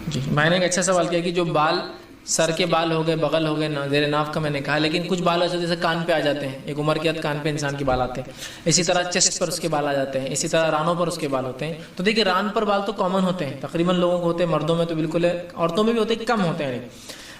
جی میں نے ایک اچھا سوال کیا کہ جو بال سر کے بال ہو گئے، بغل ہو گئے، زیر ناف کا میں نے کہا، لیکن کچھ بال ایسے جیسے کان پہ آ جاتے ہیں، ایک عمر کے بعد کان پہ انسان کے بال آتے ہیں، اسی طرح چیسٹ پر اس کے بال آ جاتے ہیں، اسی طرح رانوں پر اس کے بال ہوتے ہیں. تو دیکھیے ران پر بال تو کامن ہوتے ہیں، تقریباً لوگوں کو ہوتے ہیں، مردوں میں تو بالکل ہے، عورتوں میں بھی ہوتے ہیں، کم ہوتے ہیں.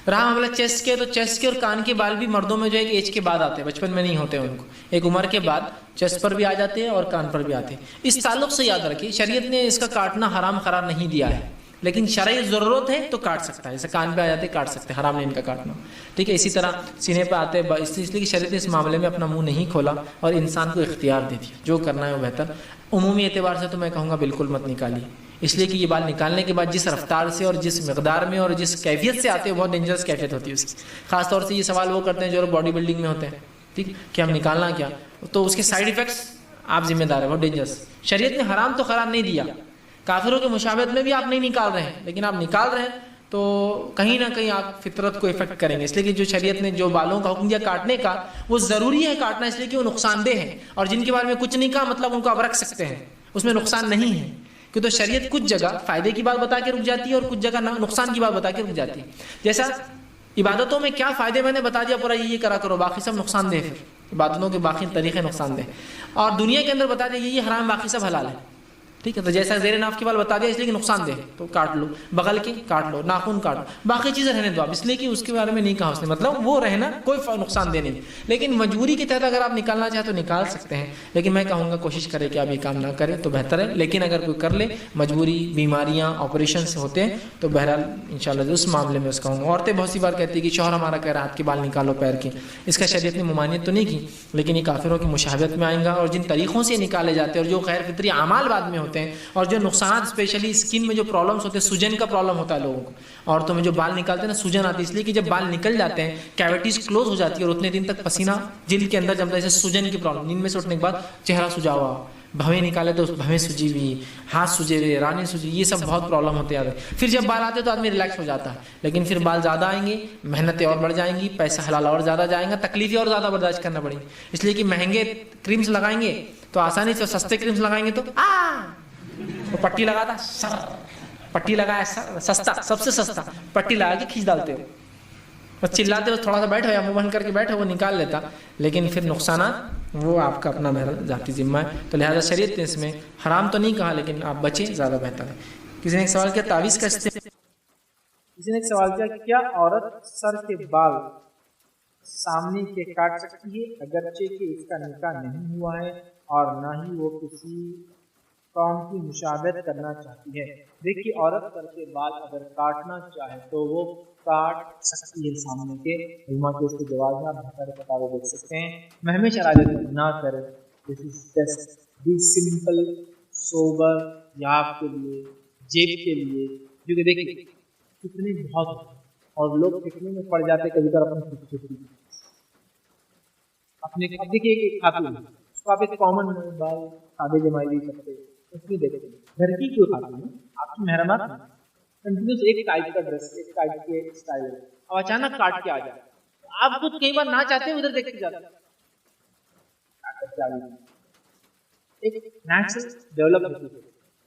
رہا معاملہ چیسٹ کے، تو چیسٹ کے اور کان کے بال بھی مردوں میں جو ہے ایک ایج کے بعد آتے ہیں، بچپن میں نہیں ہوتے ان کو، ایک عمر کے بعد چیسٹ پر بھی آ جاتے ہیں اور کان پر بھی آتے ہیں. اس تعلق سے یاد رکھیے شریعت نے اس کا کاٹنا حرام قرار نہیں دیا ہے، لیکن شرعی ضرورت ہے تو کاٹ سکتا ہے، جیسے کان پہ آ جاتے کاٹ سکتے ہیں، حرام نہیں ان کا کاٹنا. ٹھیک ہے. اسی طرح سینے پہ آتے ہیں، اس لیے کہ شریعت نے اس معاملے میں اپنا منہ نہیں کھولا اور انسان کو اختیار دے دیا، جو کرنا ہے وہ بہتر. عمومی اعتبار سے تو میں کہوں گا بالکل مت نکالیے، اس لیے کہ یہ بال نکالنے کے بعد جس رفتار سے اور جس مقدار میں اور جس کیفیت سے آتے ہیں بہت ڈینجرس کیفیت ہوتی ہے اس کی. خاص طور سے یہ سوال وہ کرتے ہیں جو باڈی بلڈنگ میں ہوتے ہیں، ٹھیک، کہ ہم نکالنا کیا، تو اس کے سائیڈ ایفیکٹس آپ ذمہ دار ہیں، بہت ڈینجرس. شریعت نے حرام تو قرار نہیں دیا، کافروں کے مشابہت میں بھی آپ نہیں نکال رہے ہیں، لیکن آپ نکال رہے ہیں تو کہیں نہ کہیں آپ فطرت کو افیکٹ کریں گے. اس لیے کہ جو شریعت نے جو بالوں کا حکم دیا کاٹنے کا، وہ ضروری ہے کاٹنا، اس لیے کہ وہ نقصان دہ ہے، اور جن کے بارے میں کچھ نہیں کہا مطلب ان کو آپ رکھ سکتے ہیں، اس میں نقصان نہیں ہے. کہ تو شریعت کچھ جگہ فائدے کی بات بتا کے رک جاتی ہے اور کچھ جگہ نقصان کی بات بتا کے رک جاتی ہے. جیسا عبادتوں میں کیا فائدے میں نے بتا دیا پورا یہ کرا کرو، باقی سب نقصان دہ ہے، عبادتوں کے باقی طریقے نقصان دہ. اور دنیا کے اندر بتا دیا یہ حرام، باقی سب حلال ہے. ٹھیک ہے. تو جیسا زیر ناف کے بال بتا دیا اس لیے کہ نقصان دہ تو کاٹ لو، بغل کے کاٹ لو، ناخن کاٹ لو، باقی چیزیں رہنے دو آپ، اس لیے کہ اس کے بارے میں نہیں کہا اس نے، مطلب وہ رہنا کوئی نقصان دہ نہیں. لیکن مجبوری کے تحت اگر آپ نکالنا چاہیں تو نکال سکتے ہیں، لیکن میں کہوں گا کوشش کرے کہ آپ یہ کام نہ کریں تو بہتر ہے. لیکن اگر کوئی کر لے، مجبوری، بیماریاں، آپریشن سے ہوتے ہیں، تو بہرحال انشاءاللہ اس معاملے میں اس کا ہوں گا. عورتیں بہت سی بار کہتی ہیں کہ شوہر ہمارا کہہ رہا ہے ہاتھ کے بال نکالو پیر کے، اس کا شریعت نے ممانعت تو نہیں کی، لیکن یہ کافروں کی مشابہت میں آئیں گا. اور جن طریقوں سے نکالے جاتے ہیں اور جو غیر فطری اعمال بعد میں ہوتے ہیں، اور جو نقصانات اسپیشلی اسکن میں جو پرابلمس ہوتے ہیں، سوجن کا پرابلم ہوتا ہے لوگوں کو، عورتوں میں جو بال نکالتے ہیں نا سوجن آتی ہے، اس لیے کہ جب بال نکل جاتے ہیں کیویٹیز کلوز ہو جاتی ہے اور اتنے دن تک پسینہ جلد کے اندر جمتا ہے، جیسے سوجن کی پرابلم، نیند میں سے اٹھنے کے بعد چہرہ سجا ہوا، بھویں نکالے تو بھویں سجی ہوئی، ہاتھ سجے ہوئے، رانی سجی، یہ سب بہت پرابلم ہوتے ہیں. پھر جب بال آتے تو آدمی ریلیکس ہو جاتا ہے، لیکن پھر بال زیادہ آئیں گے، محنتیں اور بڑھ جائیں گی، پیسہ حلال اور زیادہ جائیں گا، تکلیفیں اور زیادہ برداشت کرنا پڑیں گی. اس لیے کہ مہنگے کریمز لگائیں گے تو آسانی سے، سستے کریمز لگائیں گے تو وہ پٹی لگاتا سر، پٹی لگایا سر، سستا، سب سے سستا پٹی لگا کے کھینچ ڈالتے ہو، بس چلاتے ہو، تھوڑا سا بیٹھو یا منہ بند کر کے بیٹھو، وہ نکال لیتا، لیکن پھر نقصانات وہ آپ کا اپنا بہرحال ذاتی ذمہ ہے. تو لہٰذا شریعت نے اس میں حرام تو نہیں کہا، لیکن آپ بچیں زیادہ بہتر ہے. کسی نے ایک سوال کیا تعویذ کا کسی نے ایک سوال کیا کہ کیا عورت سر کے بال سامنے کے کاٹ سکتی ہے اگرچہ کہ اس کا نکاح نہیں ہوا ہے اور نہ ہی وہ کسی قوم کی مشابہت کرنا چاہتی ہے؟ دیکھیے عورت سر کے بال اگر کاٹنا چاہے تو وہ کاٹ سکتی ہے سامنے کے، علماء کے اس کے جواب میں آپ بہت سارے کتابیں دیکھ سکتے ہیں. میں ہمیشہ رائے دیتا ہوں نہ کریں، this is best, be simple, sober, یا آپ کے لیے، جیب کے لیے، کیونکہ دیکھیے کتنے بہت اور لوگ کتنے میں پڑ جاتے کبھی کبھار اپنے خوبصورتی اپنے. اب دیکھیے ایک خاتون اس کو آپ ایک کامن بال سادے جمائی نہیں سکتے، اس میں دیکھتے گھر کی کیوں خاتون ہے آپ کی محرمات ہیں، کنٹینیوس ایک ٹائپ کا ڈریس، ایک ٹائپ کے اسٹائل ہے، اب اچانک کاٹ کے آ جائے، آپ خود کئی بار نہ چاہتے ادھر دیکھتے جاتے ایک نیچرل ڈیولپ ہوتی ہے.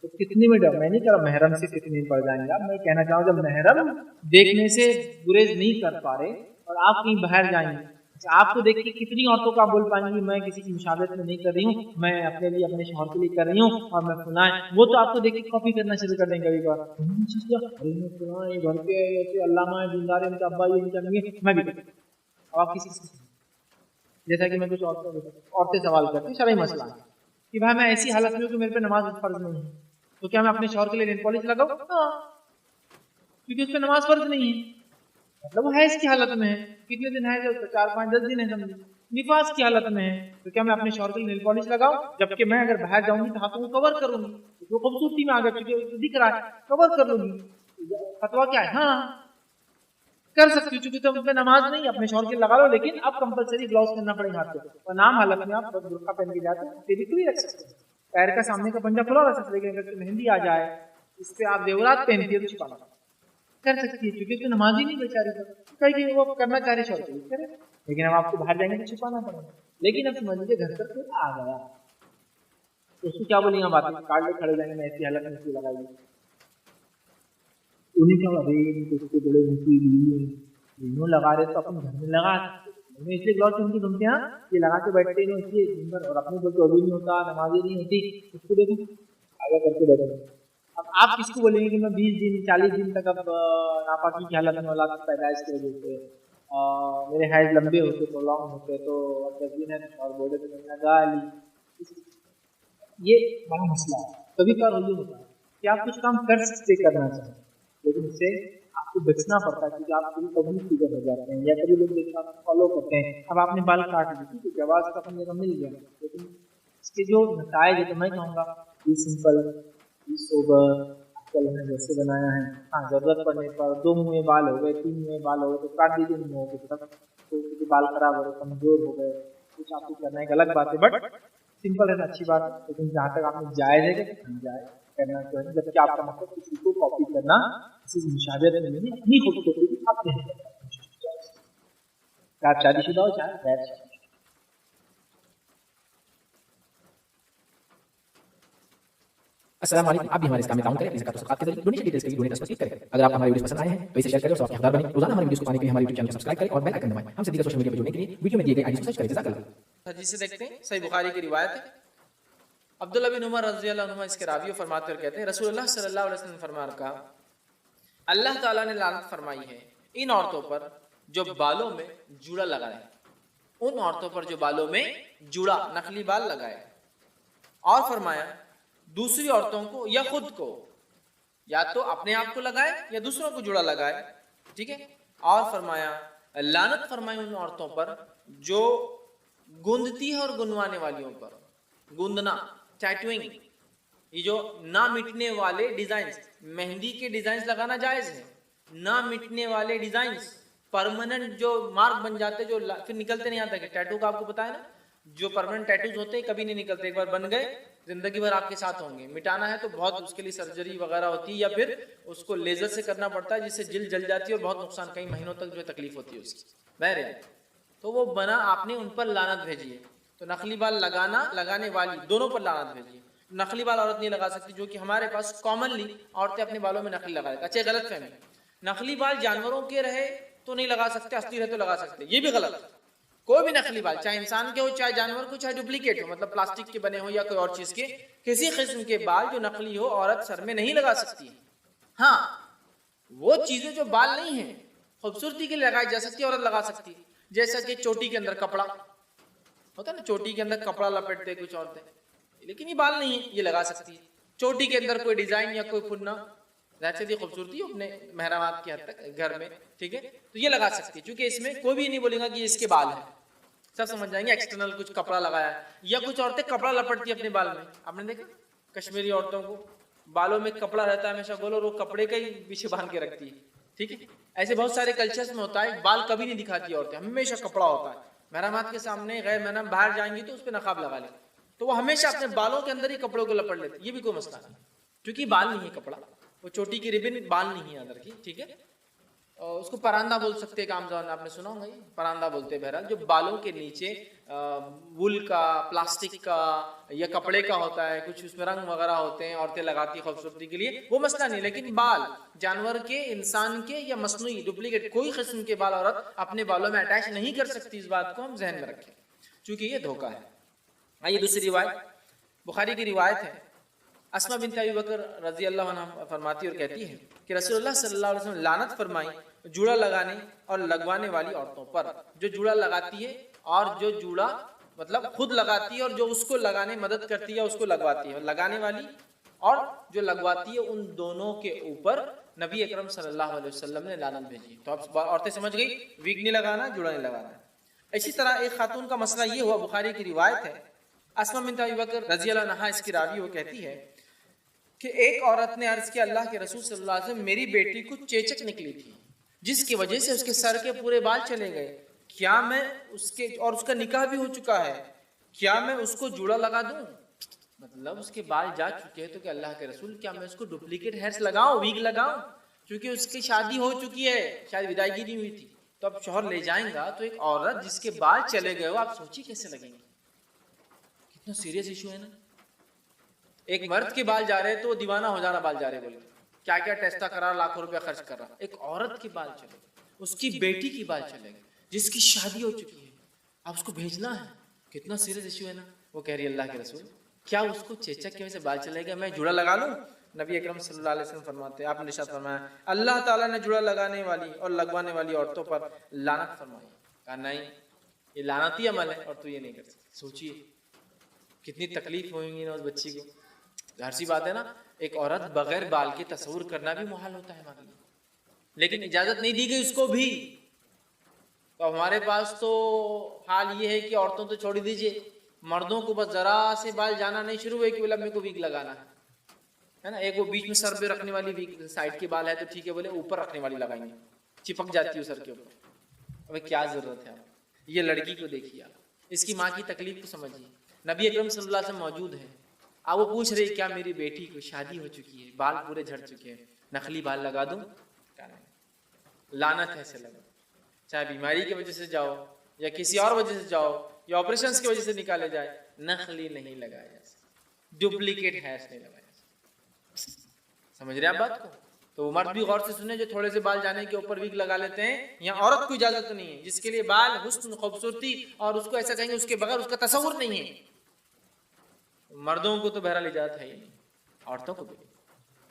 تو کتنی میں میں نہیں کہہ رہا محرم سے کتنی پڑ جائیں گے آپ، میں کہنا چاہوں جب محرم دیکھنے سے گریز نہیں کر پا رہے اور آپ کہیں باہر جائیں گے، آپ کو دیکھ کے کتنی عورتوں کو آپ بول پائیں گی میں کسی کی مشابہت میں نہیں کر رہی ہوں، میں اپنے لیے اپنے شوہر کے لیے کر رہی ہوں اور میں فلاں، وہ تو آپ کو دیکھ کے کاپی کرنا شروع کر دیں گے. کبھی کبھار گھر کے ایسے علامہ دیندار ان کا ابا یہ ان کا نہیں، میں بھی اور آپ کسی جیسا کہ میں کچھ عورتیں سوال کرتی ہیں شرعی مسئلہ کہ بھائی میں ایسی حالت میں ہوں کہ میرے پہ نماز فرض نہیں ہے، تو کیا میں اپنے شوہر کے لیے نیل پالش لگاؤں؟ ہاں، کیونکہ اس پہ نماز فرض نہیں ہے، مطلب وہ حیض کی حالت میں ہے، کتنے دن ہے، 4 5 10 دن ہے، سمجھے نفاس کی حالت میں ہے، تو کیا میں اپنے شوہر کے لیے نیل پالش لگاؤں؟ جبکہ میں اگر باہر جاؤں گی تو ہاتھوں کو کور کروں گی، وہ خوبصورتی میں آگے کیونکہ دکھ رہا ہے کور کر لوں گی. فتوا کیا ہے؟ ہاں کر سکتی ہوں، چونکہ تم اس میں نماز نہیں اپنے شوہر کے لگا لو، لیکن اب کمپلسری گلاؤز پہننا پڑے گا ہاتھ کو، اور نام حالت میں آپ برقع پہن کے جاتے ہیں تیری کوئی رکھ سکتے ہیں، پیر کا سامنے کا پنجہ کھلا رکھ سکتے ہیں، لیکن اگر مہندی آ جائے اس پہ آپ زیورات پہنتی ہے تو چھپانا کر سکتی ہے، کیونکہ اس میں نماز ہی نہیں بیچاری کہیں کہ وہ کرنا چاہ رہے شوہر کے لیے کرے، لیکن اب آپ کو باہر جائیں گے تو چھپانا پڑے گا. لیکن اب سمجھ لیجیے گھر پر کوئی آ گیا تو اس کو کیا بولیں گے باتیں کارڈ لے کھڑے جائیں گے میں ایسی حالت میں اس کی لگائی. انہیں کیا ارے تو بڑے انہوں لگا رہے تو اپنے گھر میں لگا میں اس لیے بلاک ان کی گھومتے ہیں یہ لگا کے بیٹھتے ہیں اس لیے دن بھر اور اپنے بولتے ابھی نہیں ہوتا نمازی نہیں ہوتی اس کو دیکھو آگے کر کے بیٹھے. اب آپ کس کو بولیں گے کہ میں 20 دن 40 دن تک اب ناپاکی کی حالت میں اولاد کی پیدائش کی وجہ سے میرے حیض لمبے ہوتے پرولونگ ہوتے تو اب 10 دن ہے اور بولے تو میں نے گالی. یہ بڑا مسئلہ ہے. کبھی کبھار یہ ہوتا ہے کہ آپ کچھ کام کر سکتے کرنا چاہیں لیکن اس سے آپ کو بچنا پڑتا ہے کیونکہ آپ کبھی پبلک فگر ہو جاتے ہیں یا کبھی لوگ دیکھنا فالو کرتے ہیں. اب آپ نے بال کاٹ لی ٹھیک ہے آواز کا اپنی جگہ مل گیا لیکن اس کے جو نتائج ہے تو میں کہوں گا بی سمپل بی سوبر آج نے جیسے بنایا ہے. ہاں ضرورت پڑنے پر 2 منہ میں بال ہو گئے 3 منہ میں بال ہو گئے تو کاٹ دیجیے منہ کے سب تو بال خراب ہو گئے کمزور ہو گئے کچھ آپ کو کرنا ایک الگ بات ہے بٹ سمپل ہے اچھی بات ہے. لیکن جہاں تک آپ نے جائز ہے کہ جائز کرنا چاہیے جبکہ آپ کا مطلب کسی کو کاپی کرنا کسی مشابہت میں نہیں اپنی خود کو آپ نے آپ شادی شدہ ہو چاہے غیر شادی. السلام علیکم. آپ بھی ہمارے اس کام میں تعاون کریں. زکات و صدقات کے ذریعے ڈونیشن ڈیٹیلز کے لیے ڈونیٹ پر کلک کریں. اگر آپ ہمارے ویڈیوز پسند آئے ہیں تو اسے شیئر کریں اور سب حقدار بنیں. روزانہ ہمارے ویڈیوز کو پانے کے لیے ہمارے یوٹیوب چینل کو سبسکرائب کریں اور بیل آئیکن دبائیں. ہم سے دیگر سوشل میڈیا پر جڑنے کے لیے ویڈیو میں دیے گئے آئی ڈی کو سرچ کریں. جزاک اللہ. حدیث سے دیکھتے ہیں صحیح بخاری کی روایت ہے. عبداللہ بن عمر رضی اللہ عنہ اس کے راوی فرماتے ہوئے کہتے ہیں رسول اللہ صلی اللہ علیہ وسلم نے فرمایا کہا اللہ تعالیٰ نے لعنت فرمائی ہے ان عورتوں پر جو بالوں میں جوڑا لگائے. ان عورتوں پر جو بالوں میں جوڑا نقلی بال لگائے. اور فرمایا دوسری عورتوں کو یا خود کو یا تو اپنے آپ کو لگائے یا دوسروں کو جوڑا لگائے. ٹھیک ہے. اور فرمایا لعنت فرمائی ان عورتوں پر جو گندتی ہے اور گنوانے والیوں پر. گندنا ٹیٹوئنگ یہ جو نہ مٹنے والے ڈیزائنز مہندی کے ڈیزائنز لگانا جائز ہے. نہ مٹنے والے ڈیزائنز پرماننٹ جو مارک بن جاتے جو پھر نکلتے نہیں آتا کہ ٹیٹو کا آپ کو پتا ہے نا جو پرماننٹ ٹیٹوز ہوتے ہیں کبھی نہیں نکلتے. ایک بار بن گئے زندگی بھر آپ کے ساتھ ہوں گے. مٹانا ہے تو بہت اس کے لیے سرجری وغیرہ ہوتی ہے یا پھر اس کو لیزر سے کرنا پڑتا ہے جس سے جلد جل جاتی ہے اور بہت نقصان کئی مہینوں تک جو تکلیف ہوتی ہے اس کی. بہرحال تو وہ بنا آپ نے ان پر لعنت بھیجی ہے. تو نقلی بال لگانا لگانے والی دونوں پر لعنت بھیجی ہے. نقلی بال عورت نہیں لگا سکتی جو کہ ہمارے پاس کامنلی عورتیں اپنے بالوں میں نقلی لگا لیتی. اچھا غلط فہمی نقلی بال جانوروں کے رہے تو نہیں لگا سکتے اصلی رہے تو لگا سکتے. یہ بھی غلط ہے. کوئی بھی نقلی بال چاہے انسان کے ہو چاہے جانور کو چاہے ڈپلیکیٹ ہو مطلب پلاسٹک کے بنے ہو یا کوئی اور چیز کے کسی قسم کے بال جو نقلی ہو عورت سر میں نہیں لگا سکتی. ہاں وہ چیزیں جو بال نہیں ہیں خوبصورتی کے لیے لگائی جا سکتی عورت لگا سکتی. جیسا کہ چوٹی کے اندر کپڑا ہوتا ہے نا چوٹی کے اندر کپڑا لپیٹتے کچھ عورتیں لیکن یہ بال نہیں ہے یہ لگا سکتی ہے. چوٹی کے اندر کوئی ڈیزائن یا کوئی پھننا ویسے بھی خوبصورتی اپنے محرمات کی حد تک گھر میں ٹھیک ہے تو یہ لگا سکتی ہے کیونکہ اس میں کوئی بھی نہیں بولے گا کہ اس کے بال ہیں. سب سمجھ جائیں گے ایکسٹرنل کچھ کپڑا لگایا ہے. یا کچھ عورتیں کپڑا لپٹتی اپنے بال میں. آپ نے دیکھا کشمیری عورتوں کو بالوں میں کپڑا رہتا ہے ہمیشہ گول اور وہ کپڑے کا ہی پیچھے باندھ کے رکھتی ہے. ٹھیک ہے ایسے بہت سارے کلچرز میں ہوتا ہے بال کبھی نہیں دکھاتی عورتیں ہمیشہ کپڑا ہوتا ہے. محرمات کے سامنے غیر محرم باہر جائیں گی تو اس پہ نقاب لگا لیں تو وہ ہمیشہ اپنے بالوں کے اندر ہی کپڑوں کو لپٹ لیتے. یہ بھی کوئی مسئلہ نہیں کیونکہ بال نہیں ہے کپڑا وہ چوٹی کی ربن بال نہیں ہے اندر کی. ٹھیک ہے اس کو پراندہ بول سکتے ہیں. عام زبان میں آپ نے سنا ہوگا یہ پراندہ بولتے ہیں. بہرحال جو بالوں کے نیچے وول کا پلاسٹک کا یا کپڑے کا ہوتا ہے کچھ اس میں رنگ وغیرہ ہوتے ہیں عورتیں لگاتی خوبصورتی کے لیے وہ مسئلہ نہیں. لیکن بال جانور کے انسان کے یا مصنوعی ڈپلیکیٹ کوئی قسم کے بال عورت اپنے بالوں میں اٹیچ نہیں کر سکتی. اس بات کو ہم ذہن میں رکھیں چونکہ یہ دھوکہ ہے. آئیے دوسری روایت بخاری کی روایت ہے. اسماء بنت ابی بکر رضی اللہ عنہ فرماتی اور کہتی ہے کہ رسول اللہ صلی اللہ علیہ وسلم لعنت فرمائی جوڑا لگانے اور لگوانے والی عورتوں پر جو جوڑا لگاتی ہے اور جو جوڑا مطلب خود لگاتی ہے اور جو اس کو لگانے مدد کرتی ہے اس کو لگواتی ہے. لگانے والی اور جو لگواتی ہے ان دونوں کے اوپر نبی اکرم صلی اللہ علیہ وسلم نے لعنت بھیجی. تو اب عورتیں سمجھ گئی ویگ نہیں لگانا جوڑا نہیں لگانا. اسی طرح ایک خاتون کا مسئلہ یہ ہوا بخاری کی روایت ہے اسماء بنت ابی بکر رضی اللہ عنہا اس کی راوی وہ کہتی ہے کہ ایک عورت نے عرض کیا اللہ کے رسول صلی اللہ علیہ وسلم میری بیٹی کو چیچک نکلی تھی جس کی وجہ سے اس کے سر کے پورے بال چلے گئے. کیا میں اس کے اور اس کا نکاح بھی ہو چکا ہے کیا میں اس کو جوڑا لگا دوں. مطلب اس کے بال جا چکے ہیں تو کہ اللہ کے رسول کیا میں اس کو ڈپلیکیٹ ہیئرز لگاؤں ویگ لگاؤں کیونکہ اس کی شادی ہو چکی ہے شاید ودائیگی نہیں ہوئی تھی. تو اب شوہر لے جائیں گا تو ایک عورت جس کے بال چلے گئے ہو آپ سوچی کیسے لگیں گے. کتنا سیریس ایشو ہے نا. ایک مرد کے بال جا رہے تو وہ دیوانہ ہو جانا بال جا رہے بولے کیا کیا ٹیسٹا کرا، لاکھوں روپیہ خرچ کر رہا. ایک عورت کے بال چلے گئے، اس کی بیٹی کی بال چلے گئے، جس کی شادی ہو چکی ہے، اب اس کو بھیجنا ہے. کتنا سیریس ایشو ہے نا. وہ کہہ رہی ہے اللہ کے رسول کیا اس کو چیچک کی وجہ سے بال چلے گا، میں جوڑا لگا لوں؟ نبی اکرم صلی اللہ علیہ وسلم فرماتے ہیں، آپ نے ارشاد فرمایا اللہ تعالیٰ نے جوڑا لگانے والی اور لگوانے والی عورتوں پر لعنت فرمائی. کہا نہیں، یہ لعنتی عمل ہے اور تو یہ نہیں کر سکتی. سوچیے کتنی تکلیف ہوئیں گی نا اس بچی کو. ظاہر سی بات ہے نا، ایک عورت بغیر بال کے تصور کرنا بھی محال ہوتا ہے ہمارے لیے، لیکن اجازت نہیں دی گئی اس کو بھی. تو ہمارے پاس تو حال یہ ہے کہ عورتوں تو چھوڑ دیجئے، مردوں کو بس ذرا سے بال جانا نہیں شروع ہوئے کہ بولے میرے کو ویگ لگانا ہے نا. ایک وہ بیچ میں سر پہ رکھنے والی ویگ، سائڈ کے بال ہے تو ٹھیک ہے، بولے اوپر رکھنے والی لگائیں گے، چپک جاتی ہے سر کے اوپر. ابھی کیا ضرورت ہے؟ یہ لڑکی کو دیکھیے آپ، اس کی ماں کی تکلیف کو سمجھیے. نبی اکرم صلی اللہ علیہ وسلم موجود ہیں، اب وہ پوچھ رہے کیا میری بیٹی کو شادی ہو چکی ہے، بال پورے جھڑ چکے ہیں، نقلی بال لگا دوں؟ لعنت ہے سے لگا. چاہے بیماری کی وجہ سے جاؤ یا کسی اور وجہ سے جاؤ یا آپریشنز کی وجہ سے نکالے جائے، نقلی نہیں لگایا جا سکتا، ڈپلیکیٹ ہیش نہیں لگایا جا سکتا. سمجھ رہے ہیں آپ بات کو؟ تو وہ مرد بھی غور سے سنیں جو تھوڑے سے بال جانے کے اوپر ویگ لگا لیتے ہیں. یہاں عورت کو اجازت نہیں ہے، جس کے لیے بال حسن خوبصورتی اور اس کو ایسا کہیں گے اس کے بغیر اس کا تصور نہیں ہے. مردوں کو تو بہرحال اجازت ہے ہی نہیں، عورتوں کو بھی.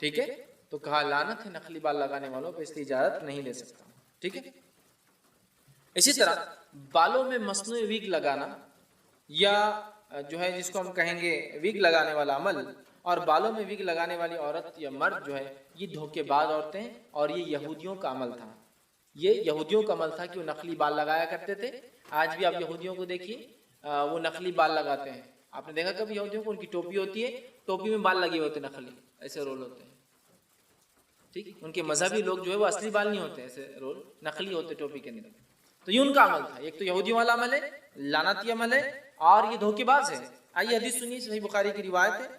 ٹھیک ہے، تو کہا لعنت ہے نقلی بال لگانے والوں پہ، اس کی اجازت نہیں لے سکتا. ٹھیک ہے. اسی طرح بالوں میں مصنوعی ویگ لگانا یا جو ہے جس کو ہم کہیں گے ویگ لگانے والا عمل، اور بالوں میں ویگ لگانے والی عورت یا مرد جو ہے یہ دھوکے باز عورتیں، اور یہ یہودیوں کا عمل تھا. یہ یہودیوں کا عمل تھا کہ وہ نقلی بال لگایا کرتے تھے. آج بھی آپ یہودیوں کو دیکھیے، وہ نقلی بال لگاتے ہیں. آپ نے دیکھا کبھی یہودیوں کو؟ ان کی ٹوپی ہوتی ہے، ٹوپی میں بال لگے ہوتے نقلی، ایسے رول ہوتے ہیں. ٹھیک، ان کے مذہبی لوگ جو ہے وہ اصلی بال نہیں ہوتے، ایسے رول نقلی ہوتے ٹوپی کے اندر. تو یہ ان کا عمل تھا. ایک تو یہودیوں والا عمل ہے، لعنتی عمل ہے، اور یہ دھوکے باز ہے. آئیے حدیث سنیے، صحیح بخاری کی روایت ہے،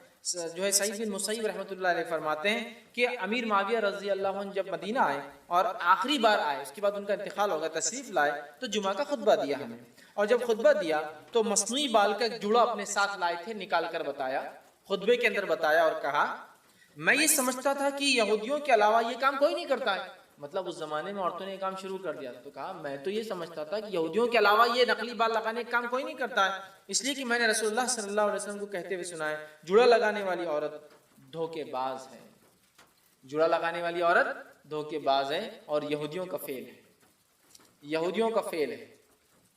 جو ہے سعید بن مسیب رحمۃ اللہ علیہ فرماتے ہیں کہ امیر معاویہ رضی اللہ عنہ جب مدینہ آئے اور آخری بار آئے، اس کے بعد ان کا انتقال ہوگا، تشریف لائے تو جمعہ کا خطبہ دیا ہمیں. اور جب خطبہ دیا تو مصنوعی بال کا ایک جوڑا اپنے ساتھ لائے تھے، نکال کر بتایا، خطبے کے اندر بتایا اور کہا میں یہ سمجھتا تھا کہ یہودیوں کے علاوہ یہ کام کوئی نہیں کرتا ہے. مطلب اس زمانے میں عورتوں نے یہ کام شروع کر دیا. تو کہا میں تو یہ سمجھتا تھا کہ یہودیوں کے علاوہ یہ نقلی بال لگانے کا کام کوئی نہیں کرتا ہے، اس لیے کہ میں نے رسول اللہ صلی اللہ علیہ وسلم کو کہتے ہوئے سنا ہے جوڑا لگانے والی عورت دھوکے باز ہے. جوڑا لگانے والی عورت دھوکے باز ہے اور یہودیوں کا فعل ہے. یہودیوں کا فعل ہے.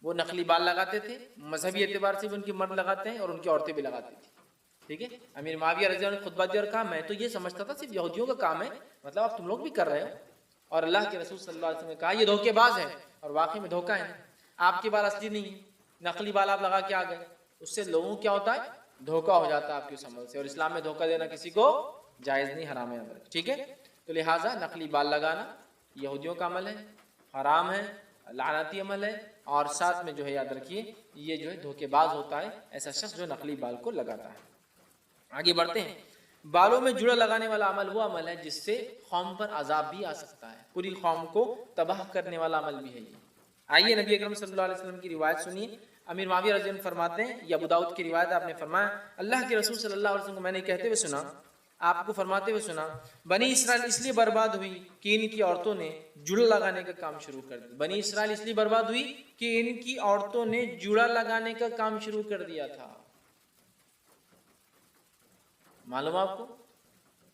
وہ نقلی بال لگاتے تھے، مذہبی اعتبار سے بھی ان کی مرد لگاتے ہیں اور ان کی عورتیں بھی لگاتی تھی. ٹھیک ہے. امیر معاویہ رضی اللہ عنہ نے خطبہ دیا اور کہا میں تو یہ سمجھتا تھا صرف یہودیوں کا کام ہے، مطلب اب تم لوگ بھی کر رہے ہو. اور اللہ کے رسول صلی اللہ علیہ وسلم نے کہا یہ دھوکے باز ہے، اور واقعی میں دھوکہ ہے. آپ کے بال اصلی نہیں ہے، نقلی بال آپ لگا کے آ گئے، اس سے لوگوں کیا ہوتا ہے؟ دھوکہ ہو جاتا ہے آپ کے اس عمل سے. اور اسلام میں دھوکہ دینا کسی کو جائز نہیں، حرام ہے. ٹھیک ہے. تو لہٰذا نقلی بال لگانا یہودیوں کا عمل ہے، حرام ہے، لعنتی عمل ہے. اور ساتھ میں جو ہے یاد رکھیے یہ جو ہے دھوکے باز ہوتا ہے ایسا شخص جو نقلی بال کو لگاتا ہے. آگے بڑھتے ہیں. بالوں میں جوڑا لگانے والا عمل وہ عمل ہے جس سے قوم پر عذاب بھی آ سکتا ہے، پوری قوم کو تباہ کرنے والا عمل بھی ہے یہ. آئیے نبی اکرم صلی اللہ علیہ وسلم کی روایت سنیے. امیر معاویہ رضی اللہ عنہ فرماتے ہیں، یہ ابو داؤد کی روایت، آپ نے فرمایا اللہ کے رسول صلی اللہ علیہ وسلم کو میں نے کہتے ہوئے سنا، آپ کو فرماتے ہوئے سنا بنی اسرائیل اس لیے برباد ہوئی کہ ان کی عورتوں نے جوڑا لگانے کا کام شروع کر دیا. بنی اسرائیل اس لیے برباد ہوئی کہ ان کی عورتوں نے جوڑا لگانے کا کام شروع کر دیا تھا. معلوم آپ کو؟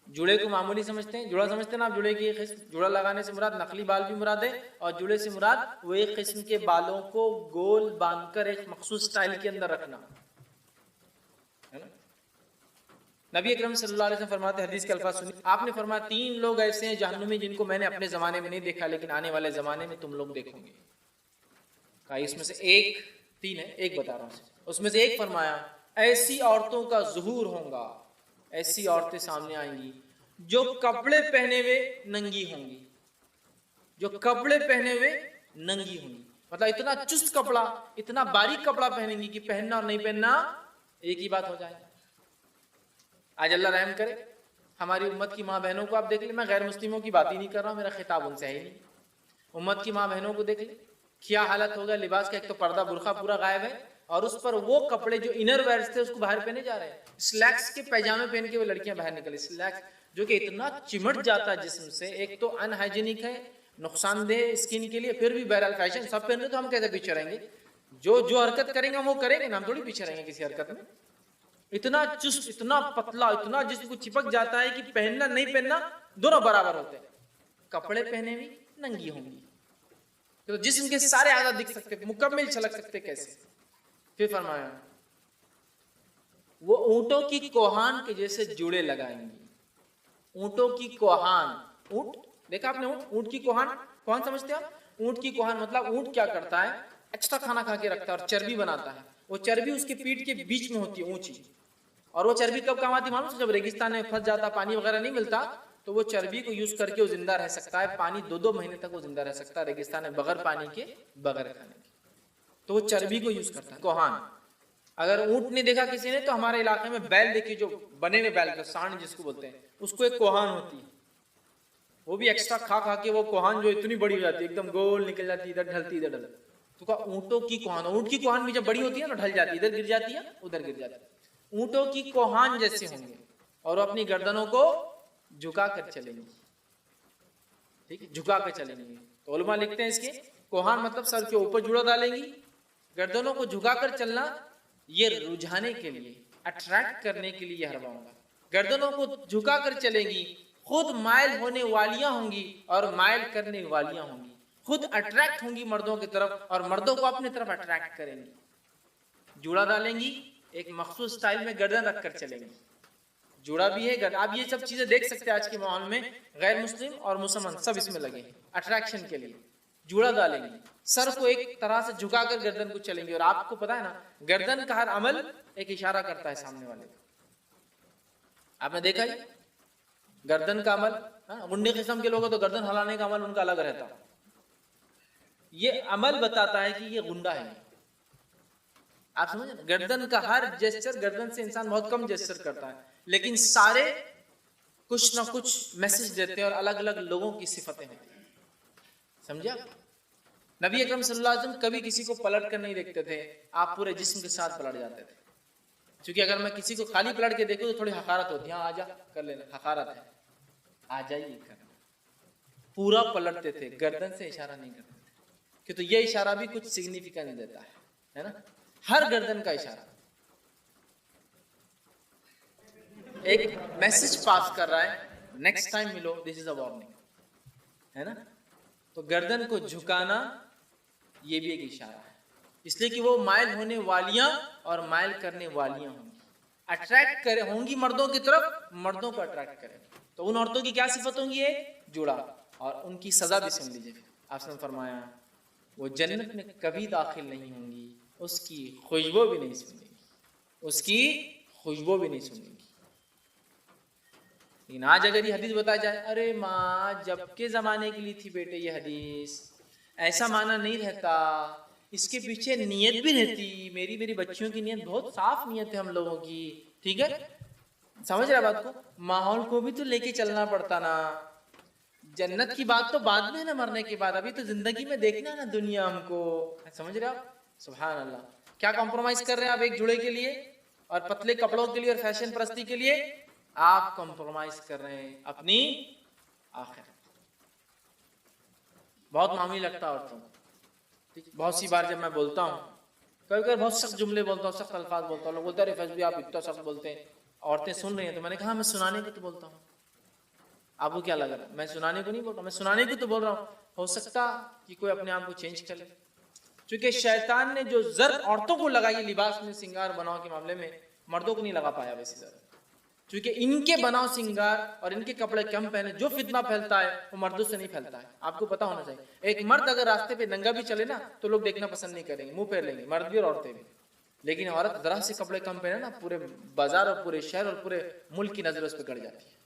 جوڑے کو معمولی سمجھتے ہیں، جوڑا سمجھتے ہیں نا آپ جوڑے کی ایک قسم. جوڑا لگانے سے مراد نقلی بال بھی مراد ہے، اور جوڑے سے مراد وہ ایک قسم کے بالوں کو گول باندھ کر ایک مخصوص سٹائل کے اندر رکھنا. نبی اکرم صلی اللہ علیہ وسلم فرماتے ہیں، حدیث کے الفاظ سنیے، آپ نے فرمایا 3 لوگ ایسے ہیں جہنمی جن کو میں نے اپنے زمانے میں نہیں دیکھا لیکن آنے والے زمانے میں تم لوگ دیکھو گے. کہا اس میں سے ایک، 3 ہے، ایک بتا رہا ہوں. اس میں سے ایک فرمایا ایسی عورتوں کا ظہور ہوگا، ایسی عورتیں سامنے آئیں گی جو کپڑے پہنے ہوئے ننگی ہوں گی، جو کپڑے پہنے ہوئے ننگی ہوں گی. مطلب اتنا چست کپڑا، اتنا باریک کپڑا پہنیں گی کہ پہننا اور نہیں پہننا ایک ہی بات ہو جائے. آج اللہ رحم کرے ہماری امت کی ماں بہنوں کو آپ دیکھ لیں، میں غیر مسلموں کی بات ہی نہیں کر رہا ہوں، میرا خطاب ان سے ہے ہی نہیں. امت کی ماں بہنوں کو دیکھ لیں کیا حالت ہوگا. لباس کا ایک تو پردہ برقع پورا غائب ہے، اور اس پر وہ کپڑے جو انر ویئرز تھے اس کو باہر پہنے جا رہے ہیں. سلیکس کے پیجامے پہن کے وہ لڑکیاں باہر نکلے. سلیکس جو کہ اتنا چمٹ جاتا ہے جسم سے، ایک تو ان ہائیجینک ہے، نقصان دہ اسکن کے لیے، پھر بھی بہرحال فیشن سب پہن رہے تو ہم کیسے پیچھے رہیں گے؟ جو حرکت کریں گے وہ کریں گے نا، ہم تھوڑی پیچھے رہیں گے کسی حرکت میں۔ اتنا چست، اتنا پتلا، اتنا جسم کو چپک جاتا ہے کہ پہننا نہیں پہننا دونوں برابر ہوتے ہیں۔ کپڑے پہنے بھی ننگی ہوں گی تو جسم کے سارے اعضاء دکھ سکتے، مکمل چھلک سکتے، کیسے؟ پھر فرمایا وہ اونٹوں کی کوہان کے جیسے جوڑے لگائیں گی۔ اونٹوں کی کوہان، اونٹ دیکھا آپ نے؟ اونٹ کی کوہان، کوہان سمجھتے ہو؟ اونٹ کی کوہان مطلب اونٹ کیا کرتا ہے، اچھا کھانا کھا کے رکھتا ہے اور چربی بناتا ہے، وہ چربی اس کے پیٹھ کے بیچ میں ہوتی ہے اونچی، اور وہ چربی کب کام آتی معلوم ہے؟ جب ریگستان میں پھنس جاتا، پانی وغیرہ نہیں ملتا، تو وہ چربی کو یوز کر کے وہ زندہ رہ سکتا ہے، پانی 2 مہینے تک وہ زندہ رہ سکتا ہے ریگستان میں، بغیر پانی کے، بغیر کھانے کے، تو وہ چربی کو یوز کرتا ہے کوہان۔ اگر اونٹ نہیں دیکھا کسی نے تو ہمارے علاقے میں بیل دیکھی، جو بنے ہوئے بیل، سانڈ جس کو بولتے ہیں، اس کو ایک کوہان ہوتی ہے، وہ بھی ایکسٹرا کھا کھا کے وہ کوہان جو اتنی بڑی ہو جاتی ہے، ایک دم گول نکل جاتی ہے، ادھر ڈھلتی ادھر ڈھلتی، تو کہا اونٹوں کی کوہان۔ اونٹ کی کوہان بھی جب بڑی ہوتی ہے نا ڈھل جاتی ہے، ادھر گر جاتی ہے ادھر گر جاتی ہے، اونٹوں کی کوہان جیسے ہوں گے، اور وہ اپنی گردنوں کو جھکا کر چلیں گے، ٹھیک ہے، جھکا کر چلیں گے۔ تو علماء لکھتے ہیں اس کے کوہان مطلب سر کے اوپر جوڑا ڈالیں گی، گردنوں کو جھکا کر چلنا، یہ رجھانے کے لیے، اٹریکٹ کرنے کے لیے یہ حربہ ہوگا۔ گردنوں کو جھکا کر چلیں گی، خود مائل ہونے والیاں ہوں گی اور مائل کرنے والیاں ہوں گی، خود اٹریکٹ ہوں گی مردوں کی طرف اور مردوں کو اپنی طرف اٹریکٹ کریں گی۔ جوڑا ڈالیں گی، ایک مخصوص سٹائل میں گردن رکھ کر چلیں گی، جوڑا بھی ہے۔ آپ یہ سب چیزیں دیکھ سکتے ہیں آج کے ماحول میں، غیر مسلم اور مسلمان سب اس میں لگے ہیں اٹریکشن کے لیے۔ جوڑا ڈالیں گی، سر کو ایک طرح سے جھکا کر گردن کو چلیں گے، اور آپ کو پتا ہے نا گردن کا ہر عمل ایک اشارہ کرتا ہے سامنے والے کو۔ آپ نے دیکھا ہے گردن کا عمل، غنڈے قسم کے لوگ ہیں تو گردن ہلانے کا عمل ان کا الگ رہتا ہے، یہ عمل بتاتا ہے کہ یہ غنڈا ہے۔ آپ سمجھیں، گردن کا ہر جیسچر، گردن سے انسان بہت کم جیسچر کرتا ہے لیکن سارے کچھ نہ کچھ میسج دیتے ہیں اور الگ الگ لوگوں کی صفتیں ہوتی ہیں، سمجھا؟ نبی اکرم صلی اللہ علیہ وسلم کبھی کسی کو پلٹ کر نہیں دیکھتے تھے، آپ پورے جسم کے ساتھ پلٹ جاتے تھے، کیونکہ اگر میں کسی کو خالی پلٹ کے دیکھوں تو تھوڑی حقارت ہوتی ہے، ہاں آجا کر لینا، حقارت ہے، آ جائیے کرنا، پورا پلٹتے تھے، گردن سے اشارہ نہیں کرتے تھے، کہ تو یہ اشارہ بھی کچھ سگنیفیکنس دیتا ہے نا، ہر گردن کا اشارہ ایک میسج پاس کر رہا ہے، نیکسٹ ٹائم ملو دس از اے وارننگ، ہے نا؟ تو گردن کو جھکانا یہ بھی ایک اشارہ ہے، اس لیے کہ وہ مائل ہونے والیاں اور مائل کرنے والیاں ہوں گی، اٹریکٹ کرے ہوں گی مردوں کی طرف، مردوں کو اٹریکٹ کریں گی۔ تو ان عورتوں کی کیا صفت ہوں گی؟ ایک جوڑا، اور ان کی سزا بھی سن لیجیے۔ آپ نے فرمایا وہ جنت میں کبھی داخل نہیں ہوں گی، اس کی خوشبو بھی نہیں سنیں گی، اس کی خوشبو بھی نہیں سنیں گی۔ لیکن آج اگر یہ حدیث بتایا جائے، ارے ماں جب کے زمانے کے لیے تھی بیٹے یہ حدیث، ایسا معنی نہیں رہتا، اس کے پیچھے نیت بھی رہتی، میری بچیوں کی نیت بہت صاف نیت ہے ہم لوگوں کی، ٹھیک ہے؟ سمجھ رہے بات کو؟ ماحول کو بھی تو لے کے چلنا پڑتا نا، جنت کی بات تو بعد میں ہے نا، مرنے کے بعد، ابھی تو زندگی میں دیکھنا ہے نا دنیا ہم کو، سمجھ رہے آپ؟ سبحان اللہ، کیا کمپرومائز کر رہے ہیں آپ ایک جوڑے کے لیے اور پتلے کپڑوں کے لیے اور فیشن پرستی کے لیے؟ آپ کمپرومائز کر رہے ہیں اپنی آخرت۔ بہت معمولی لگتا ہے عورتوں کو، بہت سی بار جب میں بولتا ہوں، کبھی کبھی بہت سخت جملے بولتا ہوں، سخت الفاظ بولتا ہوں، لوگ بولتے ہیں فیض بھی آپ اتنا سخت بولتے ہیں، عورتیں سن رہی ہیں، تو میں نے کہا میں سنانے کو تو بولتا ہوں، آپ کو کیا لگ رہا ہے میں سنانے کو نہیں بول رہا، میں سنانے کو تو بول رہا ہوں، ہو سکتا کہ کوئی اپنے آپ کو چینج کر لے، چونکہ شیطان نے جو ضرب عورتوں کو لگائی لباس میں سنگار بناؤ کے معاملے میں، مردوں کو نہیں لگا پایا ویسے ضرب، چونکہ ان کے بناؤ سنگار اور ان کے کپڑے کم پہنے، جو فتنہ پھیلتا ہے وہ مردوں سے نہیں پھیلتا ہے، آپ کو پتا ہونا چاہیے۔ ایک مرد اگر راستے پہ ننگا بھی چلے نا تو لوگ دیکھنا پسند نہیں کریں گے، منہ پھیر لیں گے، مرد بھی اور عورتیں بھی، لیکن عورت ذرا سے کپڑے کم پہنے نا، پورے بازار اور پورے شہر اور پورے ملک کی نظر اس پہ گڑ جاتی ہے،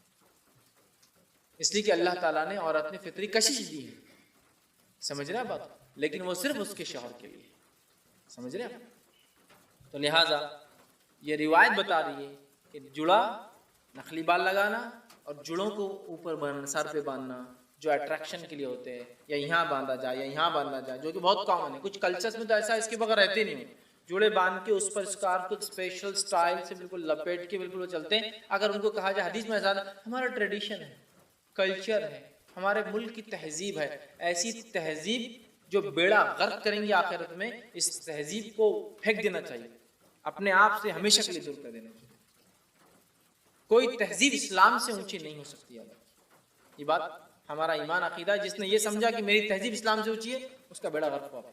اس لیے کہ اللہ تعالیٰ نے عورت نے فطری کشش دی ہے، سمجھ رہے ہیں بات؟ لیکن وہ صرف اس کے شوہر کے لیے، سمجھ رہے ہیں؟ تو لہٰذا یہ روایت بتا رہی ہے کہ جڑا، نخلی بال لگانا اور جڑوں کو اوپر باندھنا، سر پہ باندھنا، جو اٹریکشن کے لیے ہوتے ہیں، یا یہاں باندھا جائے یا یہاں باندھا جائے، جو کہ بہت کامن ہے، کچھ کلچرز میں تو ایسا اس کے بغیر رہتے نہیں ہیں، جوڑے باندھ کے اس پر اسکارف کو اسپیشل سٹائل سے بالکل لپیٹ کے بالکل وہ چلتے ہیں. اگر ان کو کہا جائے حدیث میں ایسا ہمارا ٹریڈیشن ہے, کلچر ہے, ہمارے ملک کی تہذیب ہے, ایسی تہذیب جو بیڑا غرق کریں گی آخرت میں, اس تہذیب کو پھینک دینا چاہیے, اپنے آپ سے ہمیشہ کے لیے دور کر دینا چاہیے. کوئی تہذیب اسلام سے اونچی نہیں ہو سکتی. یہ بات ہمارا ایمان عقیدہ ہے. جس نے یہ سمجھا کہ میری تہذیب اسلام سے اونچی ہے, اس کا بیڑا غرق ہوا.